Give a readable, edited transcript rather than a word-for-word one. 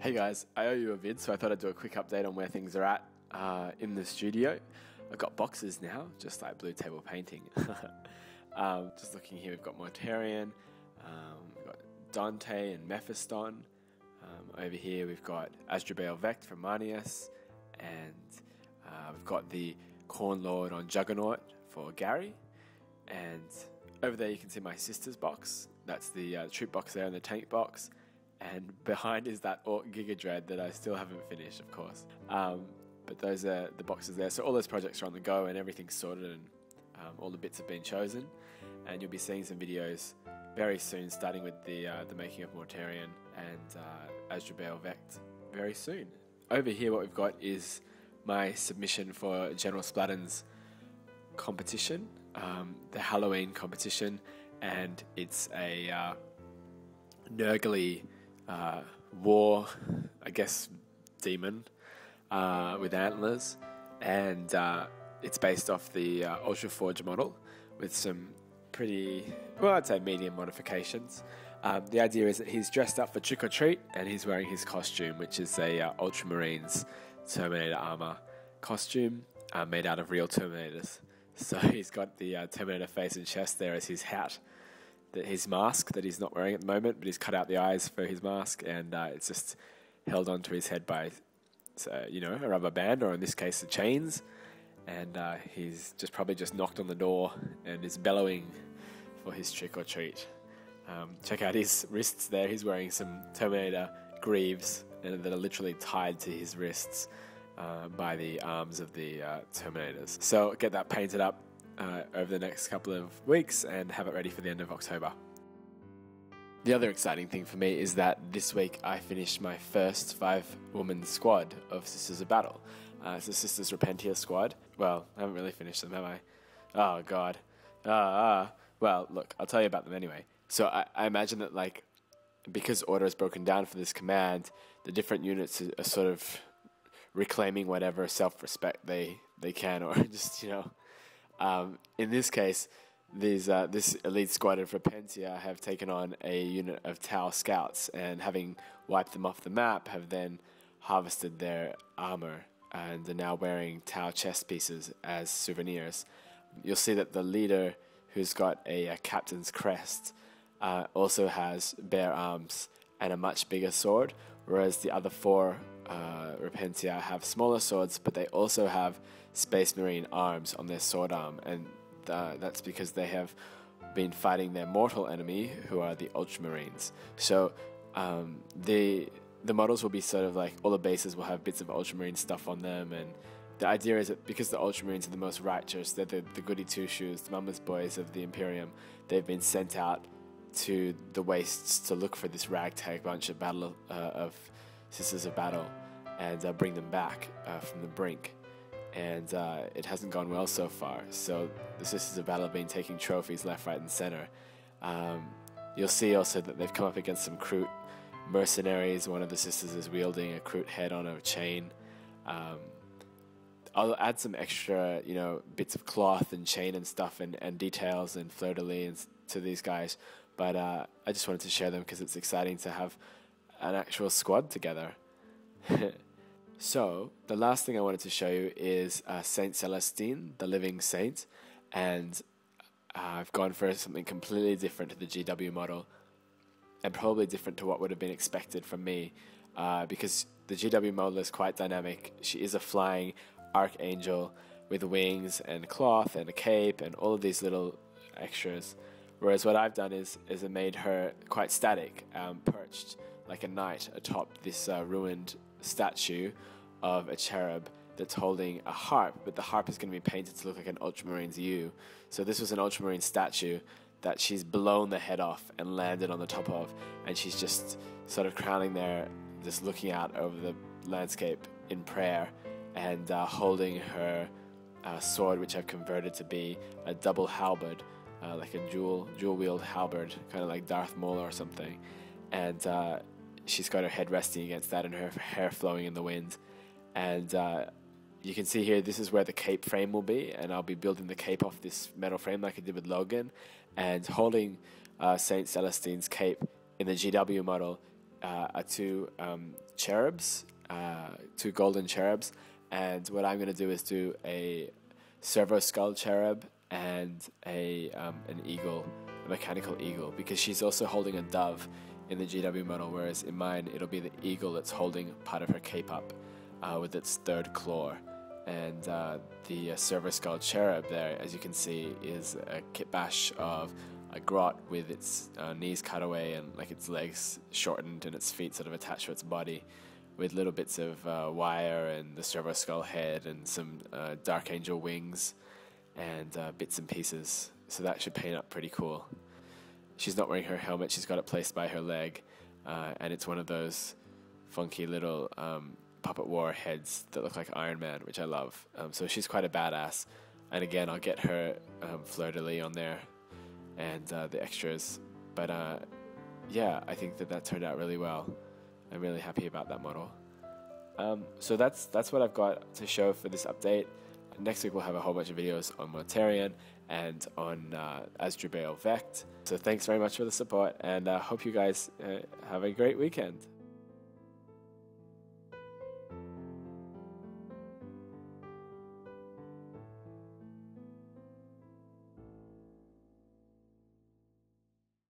Hey guys, I owe you a vid, so I thought I'd do a quick update on where things are at in the studio. I've got boxes now, just like Blue Table Painting. Just looking here, we've got Mortarion, we've got Dante and Mephiston. Over here we've got Asjarra Vect from Manius, and we've got the Corn Lord on Juggernaut for Gary. And over there you can see my sister's box. That's the troop box there and the tank box. And behind is that Orc Giga Dread that I still haven't finished, of course. But those are the boxes there. So all those projects are on the go and everything's sorted, and all the bits have been chosen. And you'll be seeing some videos very soon, starting with the making of Mortarion and Asjarra Vect very soon. Over here what we've got is my submission for General Splatten's competition, the Halloween competition, and it's a Nurgly war, I guess, demon with antlers, and it's based off the Ultra Forge model with some pretty, well, I'd say medium modifications. The idea is that he's dressed up for trick or treat and he's wearing his costume, which is a Ultramarines Terminator armor costume made out of real Terminators. So he's got the Terminator face and chest there as his hat, his mask that he's not wearing at the moment, but he's cut out the eyes for his mask, and it's just held onto his head by, a rubber band, or in this case, the chains. And he's probably just knocked on the door and is bellowing for his trick or treat. Check out his wrists there. He's wearing some Terminator greaves that are literally tied to his wrists by the arms of the Terminators. So get that painted up over the next couple of weeks and have it ready for the end of October. The other exciting thing for me is that this week I finished my first 5-woman squad of Sisters of Battle. It's the Sisters Repentia squad. Well, I haven't really finished them, have I? Oh god. Well, look, I'll tell you about them anyway. So I imagine that, because order is broken down for this command, the different units are sort of reclaiming whatever self-respect they can, or just, in this case, this elite squad of Repentia have taken on a unit of Tau scouts, and having wiped them off the map, have then harvested their armor and are now wearing Tau chest pieces as souvenirs. You'll see that the leader, who's got a captain's crest, also has bare arms and a much bigger sword, whereas the other 4 Repentia have smaller swords, but they also have Space Marine arms on their sword arm, and that's because they have been fighting their mortal enemy, who are the Ultramarines. So the models will be sort of like, all the bases will have bits of Ultramarine stuff on them, and the idea is that because the Ultramarines are the most righteous, they're the goody two-shoes, the mama's boys of the Imperium, they've been sent out to the wastes to look for this ragtag bunch of Sisters of Battle and bring them back from the brink. And it hasn't gone well so far. So the Sisters of Battle have been taking trophies left, right, and center. You'll see also that they've come up against some Kroot mercenaries. One of the sisters is wielding a Kroot head on a chain. I'll add some extra, bits of cloth and chain and stuff and details and fleur-de-lis to these guys. But I just wanted to share them because it's exciting to have an actual squad together. So, the last thing I wanted to show you is Saint Celestine, the living saint, and I've gone for something completely different to the GW model, and probably different to what would have been expected from me, because the GW model is quite dynamic. She is a flying archangel with wings and cloth and a cape and all of these little extras, whereas what I've done is I made her quite static, perched like a knight atop this ruined statue of a cherub that's holding a harp, but the harp is going to be painted to look like an Ultramarines U. So this was an Ultramarine statue that she's blown the head off and landed on the top of, and she's just sort of crowning there, just looking out over the landscape in prayer, and holding her sword, which I've converted to be a double halberd, like a dual-wield halberd, kind of like Darth Maul or something. And she's got her head resting against that and her hair flowing in the wind. And you can see here, this is where the cape frame will be, and I'll be building the cape off this metal frame like I did with Logan, and holding Saint Celestine's cape in the GW model are two cherubs, two golden cherubs, and what I'm going to do is do a servo skull cherub and an eagle, a mechanical eagle, because she's also holding a dove in the GW model, whereas in mine it'll be the eagle that's holding part of her cape up with its third claw. And the servo skull cherub there, as you can see, is a kitbash of a grot with its knees cut away and like its legs shortened and its feet sort of attached to its body, with little bits of wire and the servo skull head and some dark angel wings and bits and pieces. So that should paint up pretty cool. She's not wearing her helmet, she's got it placed by her leg, and it's one of those funky little puppet war heads that look like Iron Man, which I love. So she's quite a badass, and again I'll get her fleur-de-lis on there and the extras, but yeah, I think that turned out really well. I'm really happy about that model. So that's what I've got to show for this update. Next week we'll have a whole bunch of videos on Mortarion and on Asjarra Vect. So thanks very much for the support, and hope you guys have a great weekend.